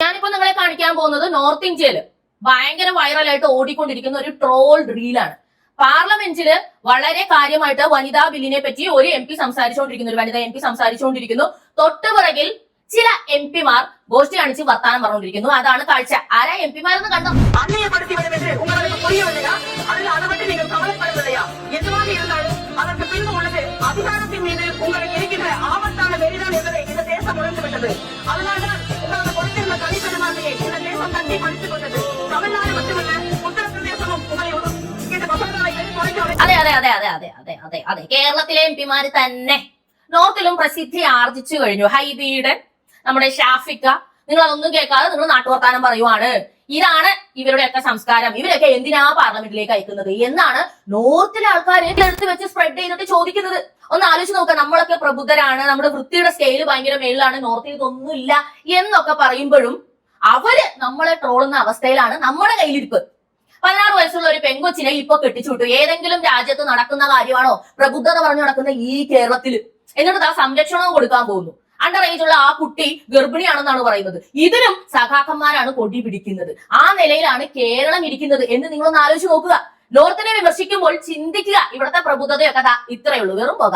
ഞാനിപ്പോ നിങ്ങളെ കാണിക്കാൻ പോകുന്നത് നോർത്ത് ഇന്ത്യയില് ഭയങ്കര വൈറലായിട്ട് ഓടിക്കൊണ്ടിരിക്കുന്ന ഒരു ട്രോൾ റീലാണ്. പാർലമെന്റില് വളരെ കാര്യമായിട്ട് വനിതാ ബില്ലിനെ പറ്റി ഒരു എം പി സംസാരിച്ചുകൊണ്ടിരിക്കുന്നു, ഒരു വനിതാ എം പി സംസാരിച്ചുകൊണ്ടിരിക്കുന്നു. തൊട്ടുപിറകിൽ ചില എം പിമാർ ഗോഷ്ടി കാണിച്ച് വർത്താനം പറഞ്ഞുകൊണ്ടിരിക്കുന്നു. അതാണ് കാഴ്ച. ആരാ എം പിമാരെന്ന് കണ്ടോ? அதிகாரத்தின் மீது உங்களுக்கு இருக்கின்ற ஆபத்தான வெறிதான் என்பதை இந்த தேசம் உணர்ந்துவிட்டது. அதனால்தான் உங்களது கொடுத்திருந்த தனிப்பெருமாண்மையை இந்த தேசம் தட்டி பறித்துக் கொண்டது. தமிழ்நாடு மட்டுமல்ல, ഉത്തർപ്രദേശവും അതെ കേരളത്തിലെ എം പിമാര് തന്നെ നോർത്തിലും പ്രസിദ്ധി ആർജിച്ചു കഴിഞ്ഞു. ഹൈബിയുടെ നമ്മുടെ ഷാഫിക്ക, നിങ്ങൾ അതൊന്നും കേൾക്കാതെ നിങ്ങൾ നാട്ടുവർത്താനം പറയുവാണ്. ഇതാണ് ഇവരുടെയൊക്കെ സംസ്കാരം. ഇവരൊക്കെ എന്തിനാ പാർലമെന്റിലേക്ക് അയക്കുന്നത് എന്നാണ് നോർത്തിലെ ആൾക്കാർ എടുത്ത് വെച്ച് സ്പ്രെഡ് ചെയ്തിട്ട് ചോദിക്കുന്നത്. ഒന്ന് ആലോചിച്ച് നോക്കാം. നമ്മളൊക്കെ പ്രബുദ്ധരാണ്, നമ്മുടെ വൃത്തിയുടെ സ്കെയില് ഭയങ്കര മേളിലാണ്, നോർത്തിൽ ഇതൊന്നുമില്ല എന്നൊക്കെ പറയുമ്പോഴും അവര് നമ്മളെ ട്രോളുന്ന അവസ്ഥയിലാണ് നമ്മുടെ കയ്യിലിരിപ്പ്. 16 വയസ്സുള്ള ഒരു പെങ്കൊച്ചിനെ ഇപ്പൊ കെട്ടിച്ചു വിട്ടു. ഏതെങ്കിലും രാജ്യത്ത് നടക്കുന്ന കാര്യമാണോ പ്രബുദ്ധത പറഞ്ഞു നടക്കുന്ന ഈ കേരളത്തില്? എന്നിട്ട് ആ സംരക്ഷണവും കൊടുക്കാൻ പോകുന്നു. അണ്ടർ ഏജ് ഉള്ള ആ കുട്ടി ഗർഭിണിയാണെന്നാണ് പറയുന്നത്. ഇതിനും സഖാക്കന്മാരാണ് കൊടി പിടിക്കുന്നത്. ആ നിലയിലാണ് കേരളം ഇരിക്കുന്നത് എന്ന് നിങ്ങളൊന്ന് ആലോചിച്ച് നോക്കുക. നോർത്തിനെ വിമർശിക്കുമ്പോൾ ചിന്തിക്കുക, ഇവിടുത്തെ പ്രബുദ്ധതയൊക്കെ ഇത്രയേ ഉള്ളൂ, വെറും പോക.